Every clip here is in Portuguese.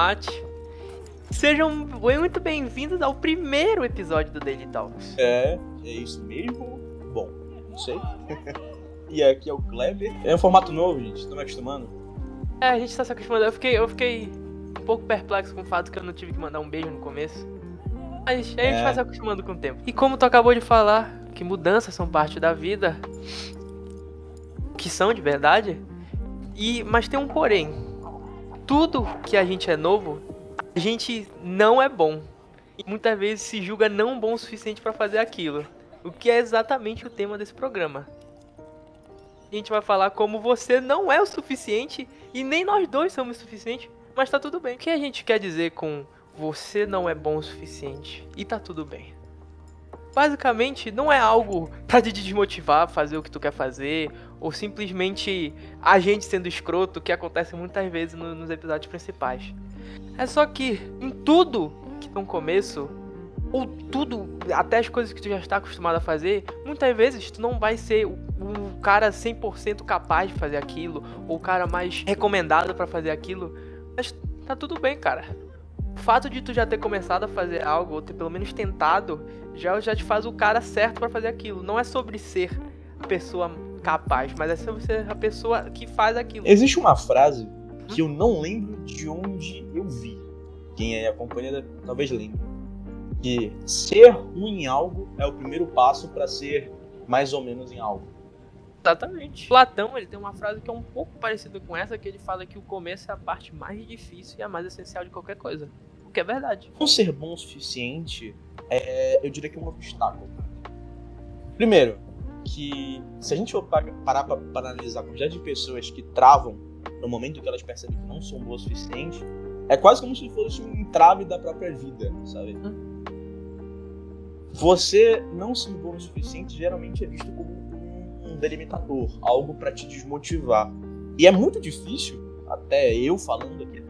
Mate. Sejam muito bem-vindos ao primeiro episódio do Daily Talks. É isso mesmo? Bom, não sei. E aqui é o Kleber. É um formato novo, gente, estamos acostumando. A gente tá se acostumando. Eu fiquei um pouco perplexo com o fato que eu não tive que mandar um beijo no começo. Mas a gente vai se acostumando com o tempo. E como tu acabou de falar, que mudanças são parte da vida, que são de verdade, mas tem um porém. Tudo que a gente é novo, a gente não é bom. E muitas vezes se julga não bom o suficiente pra fazer aquilo. O que é exatamente o tema desse programa. A gente vai falar como você não é o suficiente e nem nós dois somos o suficiente, mas tá tudo bem. O que a gente quer dizer com você não é bom o suficiente e tá tudo bem? Basicamente, não é algo pra te desmotivar a fazer o que tu quer fazer, ou simplesmente a gente sendo escroto, que acontece muitas vezes nos episódios principais. É só que em tudo que tem um começo, ou tudo, até as coisas que tu já está acostumado a fazer, muitas vezes tu não vai ser o cara 100% capaz de fazer aquilo, ou o cara mais recomendado pra fazer aquilo, mas tá tudo bem, cara. O fato de tu já ter começado a fazer algo, ou ter pelo menos tentado, já te faz o cara certo pra fazer aquilo. Não é sobre ser a pessoa capaz, mas é sobre ser a pessoa que faz aquilo. Existe uma frase que eu não lembro de onde eu vi. Quem aí acompanha talvez lembre. Que ser ruim em algo é o primeiro passo pra ser mais ou menos em algo. Exatamente. Platão, ele tem uma frase que é um pouco parecida com essa, que ele fala que o começo é a parte mais difícil e a mais essencial de qualquer coisa. O que é verdade. Não ser bom o suficiente eu diria que é um obstáculo. Primeiro, que se a gente for parar para analisar a quantidade de pessoas que travam no momento que elas percebem que não são boas o suficiente, é quase como se fosse um entrave da própria vida, sabe? Você não ser bom o suficiente geralmente é visto como um delimitador, algo para te desmotivar. E é muito difícil, até eu falando aqui,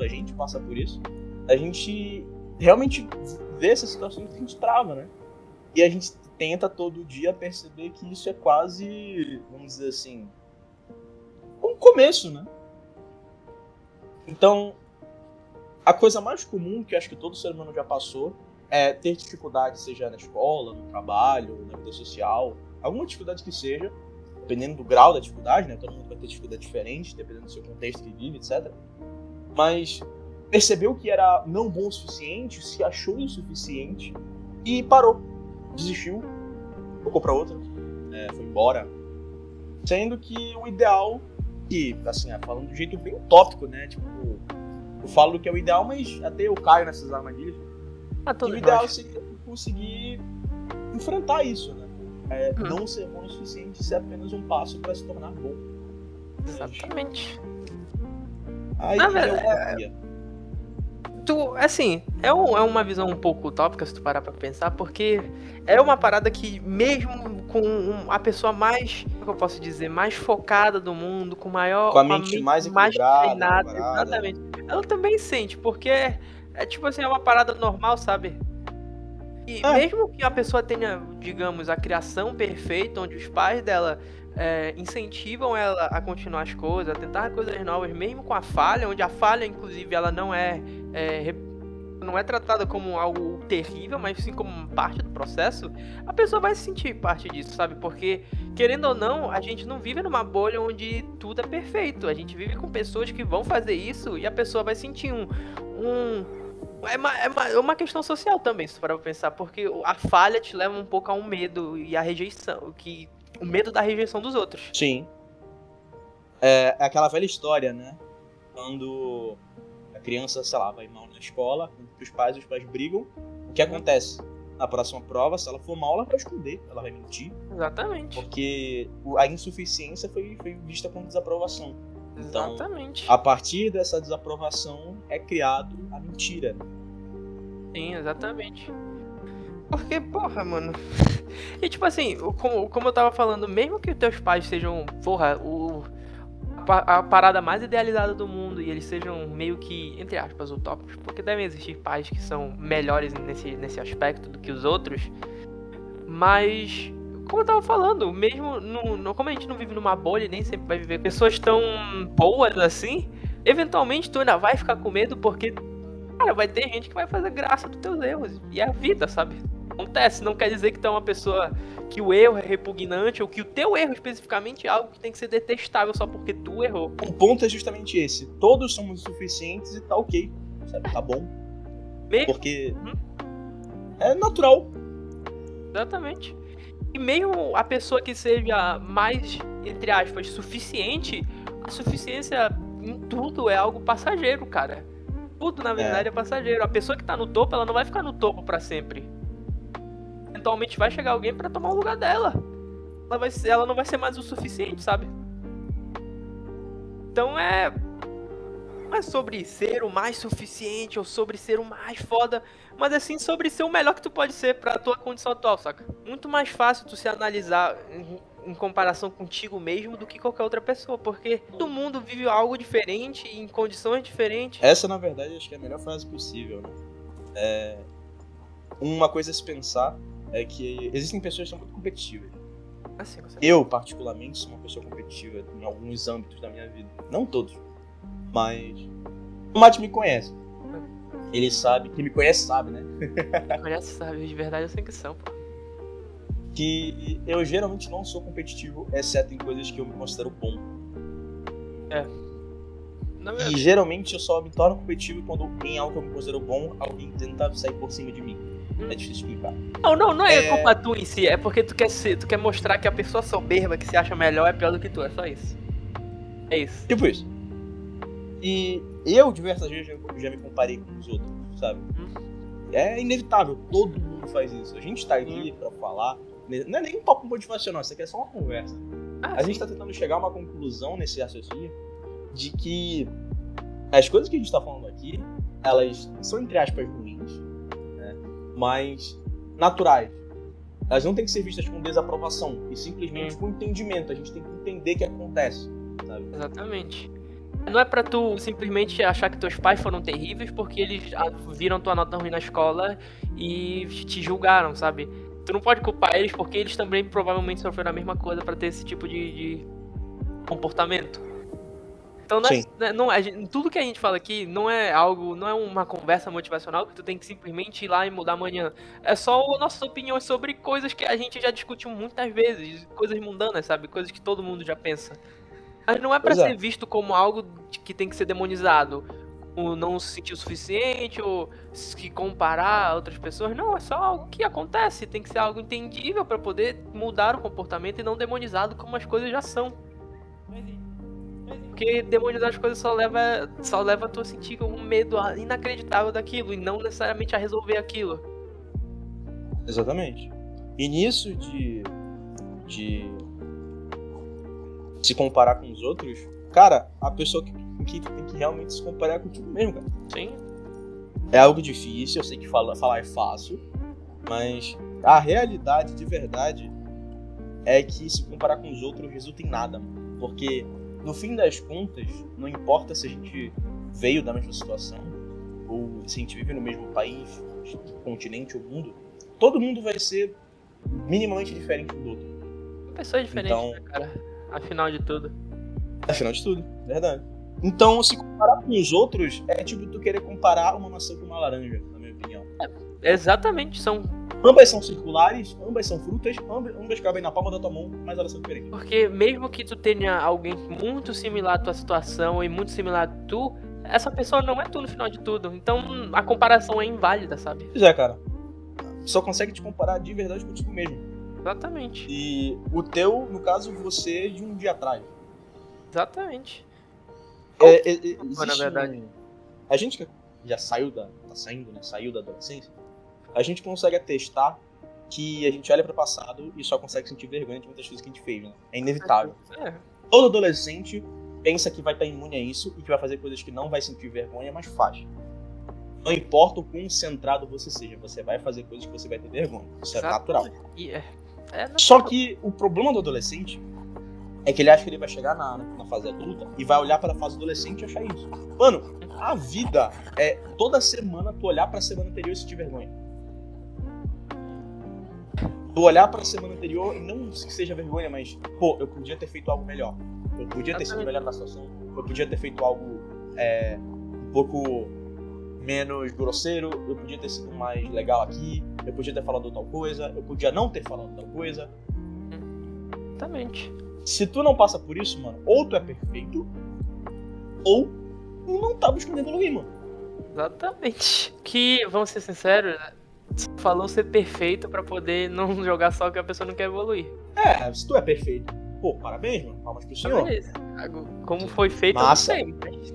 a gente passa por isso, a gente realmente vê essas situações que a gente trava, né? E a gente tenta todo dia perceber que isso é quase, vamos dizer assim, um começo, né? Então, a coisa mais comum que eu acho que todo ser humano já passou é ter dificuldade, seja na escola, no trabalho, na vida social, alguma dificuldade que seja, dependendo do grau da dificuldade, né? Todo mundo vai ter dificuldade diferente, dependendo do seu contexto que vive, etc. Mas percebeu que era não bom o suficiente, se achou insuficiente e parou, desistiu, tocou pra outra, foi embora. Sendo que o ideal, e assim, falando de um jeito bem utópico, né? Tipo, eu falo que é o ideal, mas até eu caio nessas armadilhas. O ideal seria conseguir enfrentar isso, né? Não ser bom o suficiente, ser apenas um passo para se tornar bom. Exatamente. Aí assim, é uma visão um pouco utópica se tu parar pra pensar, porque é uma parada que mesmo com a pessoa mais, como eu posso dizer, mais focada do mundo, com a mente mais treinada, exatamente, ela também sente, porque é tipo assim, é uma parada normal, sabe? E mesmo que a pessoa tenha, digamos, a criação perfeita, onde os pais dela incentivam ela a continuar as coisas, a tentar coisas novas, mesmo com a falha, onde a falha, inclusive, ela não é tratada como algo terrível, mas sim como parte do processo, a pessoa vai se sentir parte disso, sabe? Porque, querendo ou não, a gente não vive numa bolha onde tudo é perfeito. A gente vive com pessoas que vão fazer isso e a pessoa vai sentir é uma questão social também, se parar pra pensar, porque a falha te leva um pouco a um medo e a rejeição, o medo da rejeição dos outros. Sim. É aquela velha história, né? Quando a criança, sei lá, vai mal na escola, os pais brigam, o que acontece? Na próxima prova, se ela for mal, ela vai esconder, ela vai mentir. Exatamente. Porque a insuficiência foi vista como desaprovação. Então, exatamente. A partir dessa desaprovação é criado a mentira. Sim, exatamente. Porque, porra, mano. E tipo assim, como eu tava falando, mesmo que os teus pais sejam, porra, a parada mais idealizada do mundo e eles sejam meio que, entre aspas, utópicos, porque devem existir pais que são melhores nesse aspecto do que os outros, mas, como eu tava falando, mesmo como a gente não vive numa bolha e nem sempre vai viver pessoas tão boas assim, eventualmente tu ainda vai ficar com medo porque, cara, vai ter gente que vai fazer graça dos teus erros. E é a vida, sabe? Acontece, não quer dizer que tu é uma pessoa que o erro é repugnante ou que o teu erro especificamente é algo que tem que ser detestável só porque tu errou. O ponto é justamente esse. Todos somos suficientes e tá ok, sabe? Tá bom. Porque é natural. Exatamente. E mesmo a pessoa que seja mais, entre aspas, suficiente, a suficiência em tudo é algo passageiro, cara. Tudo, na verdade, é passageiro. A pessoa que tá no topo, ela não vai ficar no topo pra sempre. Eventualmente vai chegar alguém pra tomar o lugar dela. Ela não vai ser mais o suficiente, sabe? Então não é sobre ser o mais suficiente ou sobre ser o mais foda, mas é sim sobre ser o melhor que tu pode ser pra tua condição atual, saca? Muito mais fácil tu se analisar em comparação contigo mesmo do que qualquer outra pessoa, porque todo mundo vive algo diferente, em condições diferentes. Essa, na verdade, acho que é a melhor frase possível, né? Uma coisa a se pensar é que existem pessoas que são muito competitivas. Assim, eu, particularmente, sou uma pessoa competitiva em alguns âmbitos da minha vida. Não todos, mas o Mate me conhece. Ele sabe, quem me conhece sabe, né? Quem conhece sabe, de verdade eu sei que são, pô. Que eu geralmente não sou competitivo, exceto em coisas que eu me considero bom. E geralmente eu só me torno competitivo quando em algo que eu me considero bom, alguém tenta sair por cima de mim. É difícil explicar. Não é culpa tua em si, é porque tu quer mostrar que a pessoa soberba que se acha melhor é pior do que tu, é só isso. É isso. Tipo isso. E eu diversas vezes já me comparei com os outros, sabe? É inevitável, todo mundo faz isso. A gente tá aqui pra falar, não é nem um papo motivacional, isso aqui é só uma conversa. A gente tá tentando chegar a uma conclusão nesse raciocínio de que as coisas que a gente tá falando aqui, elas são entre aspas ruins, né? Mas naturais. Elas não têm que ser vistas com desaprovação e simplesmente com entendimento. A gente tem que entender o que acontece, sabe? Exatamente. Não é pra tu simplesmente achar que teus pais foram terríveis porque eles viram tua nota ruim na escola e te julgaram, sabe? Tu não pode culpar eles porque eles também provavelmente sofreram a mesma coisa pra ter esse tipo de comportamento. Então tudo que a gente fala aqui não é uma conversa motivacional que tu tem que simplesmente ir lá e mudar amanhã. É só nossas opiniões sobre coisas que a gente já discutiu muitas vezes, coisas mundanas, sabe? Coisas que todo mundo já pensa. Mas não é pra ser visto como algo que tem que ser demonizado, ou não se sentir o suficiente, ou se comparar a outras pessoas. Não, é só algo que acontece, tem que ser algo entendível pra poder mudar o comportamento e não demonizado como as coisas já são. Porque demonizar as coisas só leva tu a sentir um medo inacreditável daquilo e não necessariamente a resolver aquilo. Exatamente. E nisso de se comparar com os outros, cara, a pessoa que tem que realmente se comparar é contigo mesmo, cara. Sim. É algo difícil, eu sei que falar é fácil, mas a realidade de verdade é que se comparar com os outros resulta em nada, mano. Porque no fim das contas, não importa se a gente veio da mesma situação ou se a gente vive no mesmo país, continente ou mundo, todo mundo vai ser minimamente diferente do outro. Uma pessoa diferente, então, né, cara? Afinal de tudo, verdade. Então, se comparar com os outros, é tipo tu querer comparar uma maçã com uma laranja, na minha opinião. Exatamente, ambas são circulares, ambas são frutas, ambas cabem na palma da tua mão, mas elas são diferentes. Porque mesmo que tu tenha alguém muito similar à tua situação e muito similar a tu, essa pessoa não é tu no final de tudo. Então a comparação é inválida, sabe? Pois é, cara. Só consegue te comparar de verdade contigo mesmo. Exatamente. E o teu, no caso, você de um dia atrás. Exatamente. Na verdade, a gente que já saiu da adolescência, a gente consegue atestar que a gente olha para o passado e só consegue sentir vergonha de muitas coisas que a gente fez, né? É inevitável. Todo adolescente pensa que vai estar imune a isso e que vai fazer coisas que não vai sentir vergonha, mas faz. Não importa o quão centrado você seja, você vai fazer coisas que você vai ter vergonha. Isso é natural. Só que o problema do adolescente é que ele acha que ele vai chegar na fase adulta e vai olhar para a fase adolescente e achar isso. Mano, a vida é toda semana tu olhar para a semana anterior e sentir vergonha. Tu olhar para a semana anterior e não que seja vergonha, mas pô, eu podia ter feito algo melhor. Eu podia ter sido melhor na situação. Eu podia ter feito algo um pouco menos grosseiro, eu podia ter sido mais legal aqui, eu podia ter falado tal coisa, eu podia não ter falado tal coisa. Exatamente. Se tu não passa por isso, mano, ou tu é perfeito, ou tu não tá buscando evoluir, mano. Exatamente. Que, vamos ser sinceros, falou ser perfeito pra poder não jogar só que a pessoa não quer evoluir. Se tu é perfeito, pô, parabéns, mano, palmas pro senhor. Como foi feito, massa. Eu não sei.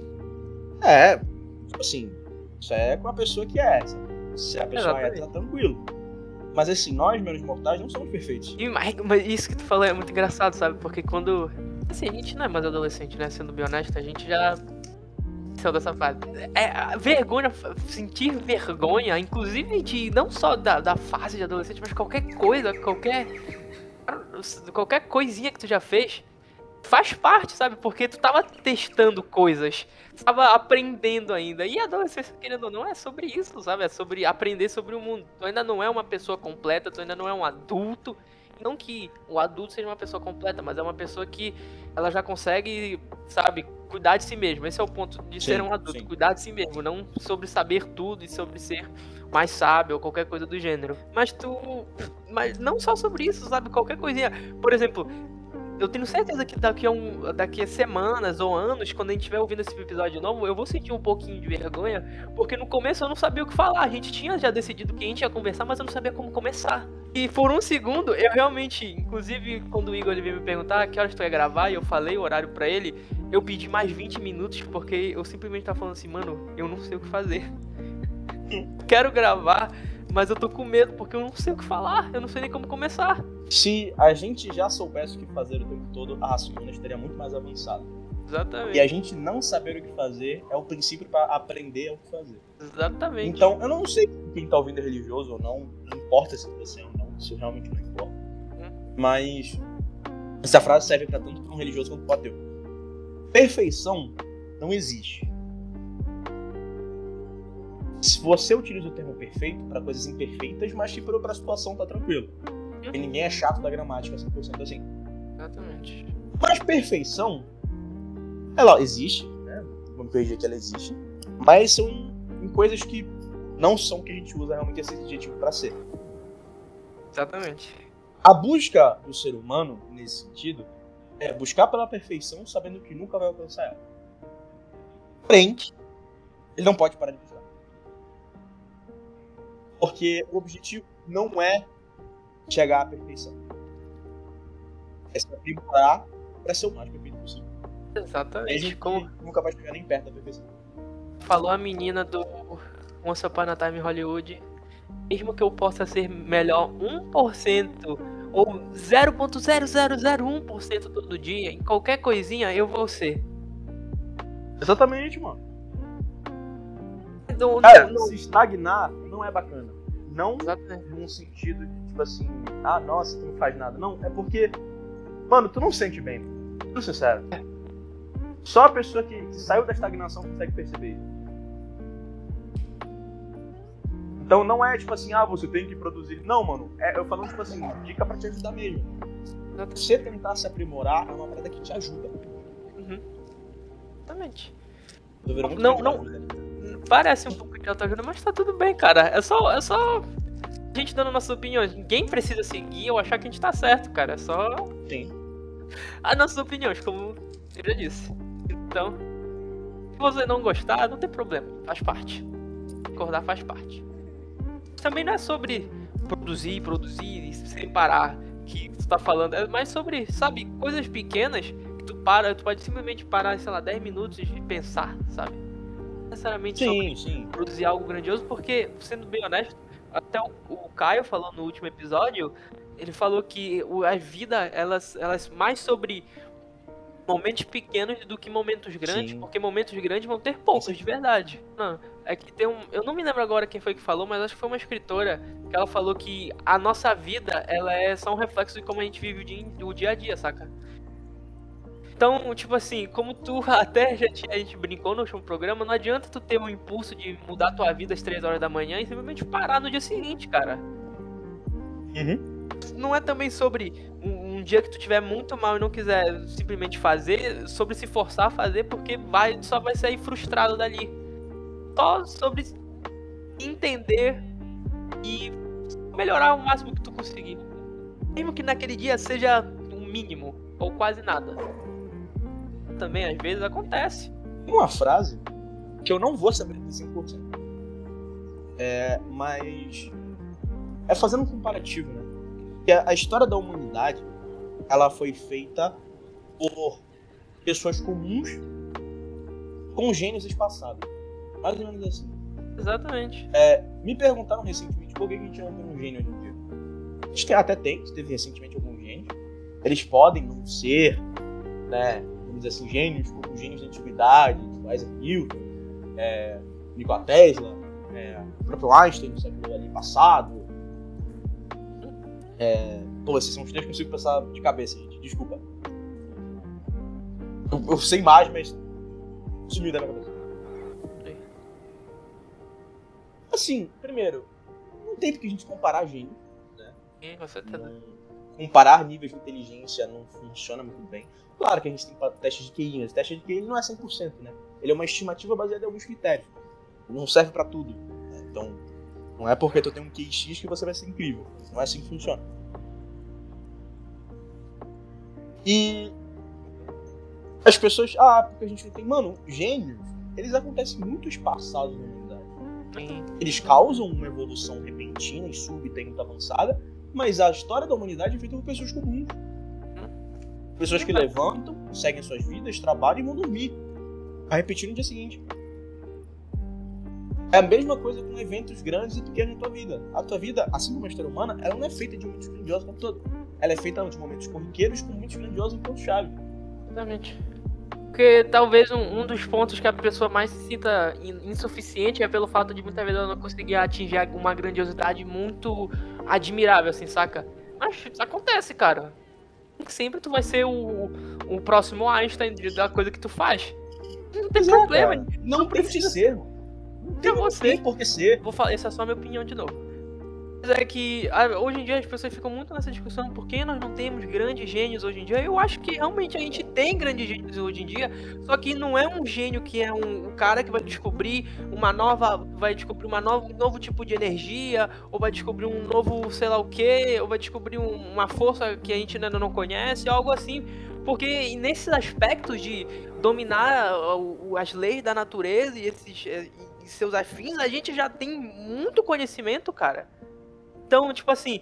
Tipo assim, isso é com a pessoa que é, sabe? Se a pessoa tá tranquilo. Mas assim, nós, meros mortais, não somos perfeitos. Mas isso que tu falou é muito engraçado, sabe? Porque quando... Assim, a gente não é mais adolescente, né? Sendo bem honesto, a gente já... saiu dessa fase. Vergonha, sentir vergonha, inclusive de não só da fase de adolescente, mas qualquer coisa, qualquer coisinha que tu já fez, faz parte, sabe? Porque tu tava testando coisas, tava aprendendo ainda. E a adolescência, querendo ou não, é sobre isso, sabe? É sobre aprender sobre o mundo. Tu ainda não é uma pessoa completa, tu ainda não é um adulto. Não que o adulto seja uma pessoa completa, mas é uma pessoa que ela já consegue, sabe, cuidar de si mesmo. Esse é o ponto de ser um adulto, cuidar de si mesmo, não sobre saber tudo e sobre ser mais sábio ou qualquer coisa do gênero. Mas não só sobre isso, sabe, qualquer coisinha. Por exemplo, eu tenho certeza que daqui a semanas ou anos, quando a gente estiver ouvindo esse episódio novo, eu vou sentir um pouquinho de vergonha, porque no começo eu não sabia o que falar. A gente tinha já decidido que a gente ia conversar, mas eu não sabia como começar. E por um segundo, eu realmente, inclusive quando o Igor veio me perguntar que horas tu ia gravar, e eu falei o horário pra ele, eu pedi mais 20 minutos, porque eu simplesmente tava falando assim, mano, eu não sei o que fazer. Quero gravar, mas eu tô com medo, porque eu não sei o que falar, eu não sei nem como começar. Se a gente já soubesse o que fazer o tempo todo, a raça humana estaria muito mais avançada. Exatamente. E a gente não saber o que fazer é o princípio para aprender o que fazer. Exatamente. Então, eu não sei quem tá ouvindo é religioso ou não, não importa se você é ou não, isso realmente não importa. Mas essa frase serve para tanto para um religioso quanto para um ateu. Perfeição não existe. Se você utiliza o termo perfeito para coisas imperfeitas, mas tipo, para a situação tá tranquilo. Porque ninguém é chato da gramática 100% assim. Exatamente. Mas perfeição, ela existe, né? Vamos corrigir que ela existe, mas são em coisas que não são que a gente usa realmente esse adjetivo para ser. Exatamente. A busca do ser humano, nesse sentido, é buscar pela perfeição sabendo que nunca vai alcançar ela. Porém, ele não pode parar de buscar. Porque o objetivo não é chegar à perfeição. É se aprimorar para ser o mais perfeito possível. Exatamente. A gente nunca vai chegar nem perto da perfeição. Falou a menina do Once Upon a Time em Hollywood. Mesmo que eu possa ser melhor 1% ou 0,0001% todo dia, em qualquer coisinha eu vou ser. Exatamente, mano. Se estagnar não é bacana. Não num sentido de, tipo assim, nossa, tu não faz nada. Não, é porque, mano, tu não sente bem. Tô sincero. Só a pessoa que saiu da estagnação consegue perceber isso. Então não é tipo assim, você tem que produzir. Não, mano, eu falando tipo assim, dica pra te ajudar mesmo. Você tentar se aprimorar é uma parada que te ajuda. Exatamente. Não, parece um pouco de autoajuda, mas tá tudo bem, cara. É só a gente dando nossas opiniões. Ninguém precisa seguir ou achar que a gente tá certo, cara. É só as nossas opiniões, como eu já disse. Então, se você não gostar, não tem problema. Faz parte. Concordar faz parte. Também não é sobre produzir e separar que tu tá falando. É mais sobre, sabe, coisas pequenas que tu pode simplesmente parar, sei lá, 10 minutos e pensar, sabe? Não necessariamente sobre produzir algo grandioso, porque, sendo bem honesto, até o Caio falou no último episódio, ele falou que a vida, elas mais sobre momentos pequenos do que momentos grandes, porque momentos grandes vão ter poucos, de verdade. Não, é que tem eu não me lembro agora quem foi que falou, mas acho que foi uma escritora que ela falou que a nossa vida, ela é só um reflexo de como a gente vive o dia a dia, saca? Então, tipo assim, como tu até a gente brincou no último programa, não adianta tu ter um impulso de mudar tua vida às 3 horas da manhã e simplesmente parar no dia seguinte, cara. não é também sobre um dia que tu tiver muito mal e não quiser simplesmente fazer, sobre se forçar a fazer, porque só vai sair frustrado dali. Só sobre entender e melhorar o máximo que tu conseguir. Mesmo que naquele dia seja um mínimo, ou quase nada. Também, às vezes, acontece. Uma frase que eu não vou saber de 100%. Mas é fazendo um comparativo, né? Que a história da humanidade, ela foi feita por pessoas comuns com gênios espaçados. Mais ou menos assim. Exatamente. Me perguntaram recentemente por que a gente não tem um gênio hoje em dia. A gente teve recentemente alguns gênios. Eles podem não ser, né, vamos dizer assim, gênios como gênios da antiguidade, tipo Isaac Newton, Nikola Tesla, o próprio Einstein no século ali passado. Esses são os três que eu consigo pensar de cabeça, gente. Desculpa. Eu sei mais, mas sumiu da minha cabeça. Assim, primeiro, não tem porque a gente comparar gênio, né? Você tá... Comparar níveis de inteligência não funciona muito bem. Claro que a gente tem testes de QI, mas o teste de QI não é 100%, né? Ele é uma estimativa baseada em alguns critérios. Não serve pra tudo, né? Então, não é porque tu tem um QI X que você vai ser incrível. Não é assim que funciona. E as pessoas, porque a gente não tem... Mano, gênios, eles acontecem muito espaçados na humanidade. Eles causam uma evolução repentina e súbita e muito avançada, mas a história da humanidade é feita por pessoas comuns. Pessoas que levantam, seguem suas vidas, trabalham e vão dormir. Vai repetir no dia seguinte. É a mesma coisa com eventos grandes e pequenos na tua vida. A tua vida, assim como a história humana, ela não é feita de momentos grandiosos o tempo todo. Ela é feita de momentos corriqueiros com momentos grandiosos em pontos-chave. Exatamente. Porque talvez um dos pontos que a pessoa mais se sinta insuficiente é pelo fato de muitas vezes ela não conseguir atingir uma grandiosidade muito admirável, assim, saca? Mas acontece, cara. Sempre tu vai ser o próximo Einstein da coisa que tu faz. Não tem problema. Cara. Não precisa ser, mano. Não tem por que ser. Vou falar, essa é só a minha opinião de novo. Mas é que hoje em dia as pessoas ficam muito nessa discussão por que nós não temos grandes gênios hoje em dia. Eu acho que realmente a gente tem grandes gênios hoje em dia, só que não é um gênio que é um cara que vai descobrir um novo tipo de energia, ou vai descobrir um novo sei lá o que, ou vai descobrir uma força que a gente ainda não conhece, algo assim. Porque nesses aspectos de dominar as leis da natureza e seus afins, a gente já tem muito conhecimento, cara. Então, tipo assim,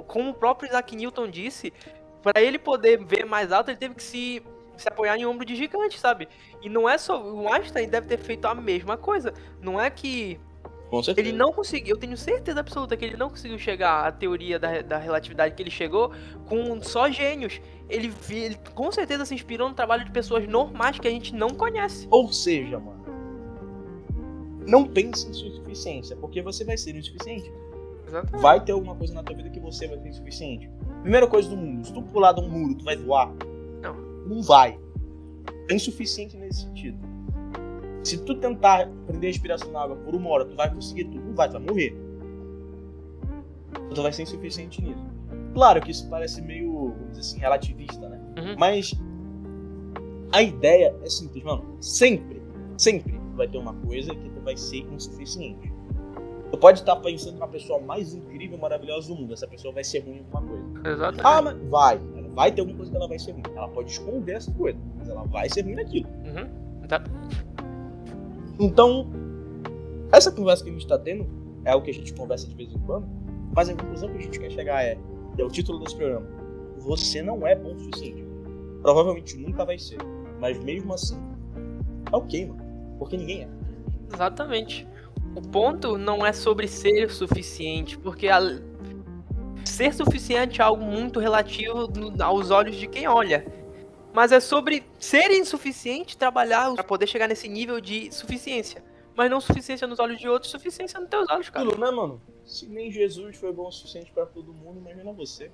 como o próprio Isaac Newton disse, para ele poder ver mais alto, ele teve que se apoiar em ombro de gigante, sabe? E não é só... O Einstein deve ter feito a mesma coisa. Não é que... Com certeza. Ele não conseguiu... Eu tenho certeza absoluta que ele não conseguiu chegar à teoria da relatividade que ele chegou com só gênios. Ele com certeza se inspirou no trabalho de pessoas normais que a gente não conhece. Ou seja, mano, não pense em sua insuficiência, porque você vai ser insuficiente. Exatamente. Vai ter alguma coisa na tua vida que você vai ser insuficiente. Primeira coisa do mundo, se tu pular de um muro, tu vai voar? Não vai. É insuficiente nesse sentido. Se tu tentar prender a respiração na água por 1 hora, tu vai conseguir? Tu não vai, tu vai morrer. Tu vai ser insuficiente nisso. Claro que isso parece meio, vamos dizer assim, relativista, né? Uhum. Mas a ideia é simples, mano. Sempre tu vai ter uma coisa que tu vai ser insuficiente. Tu pode estar pensando na pessoa mais incrível, maravilhosa do mundo. Essa pessoa vai ser ruim em alguma coisa. Exatamente. Mas vai. Ela vai ter alguma coisa que ela vai ser ruim. Ela pode esconder essa coisa, mas ela vai ser ruim naquilo. Uhum. Tá. Então, essa conversa que a gente tá tendo é o que a gente conversa de vez em quando, mas a conclusão que a gente quer chegar é o título desse programa. Você não é bom o suficiente. Provavelmente nunca vai ser. Mas mesmo assim, é ok, mano. Porque ninguém é. Exatamente. O ponto não é sobre ser suficiente, porque ser suficiente é algo muito relativo aos olhos de quem olha. Mas é sobre ser insuficiente, trabalhar para poder chegar nesse nível de suficiência. Mas não suficiência nos olhos de outros, suficiência nos teus olhos, cara. Aquilo, né, mano? Se nem Jesus foi bom o suficiente para todo mundo, imagina você.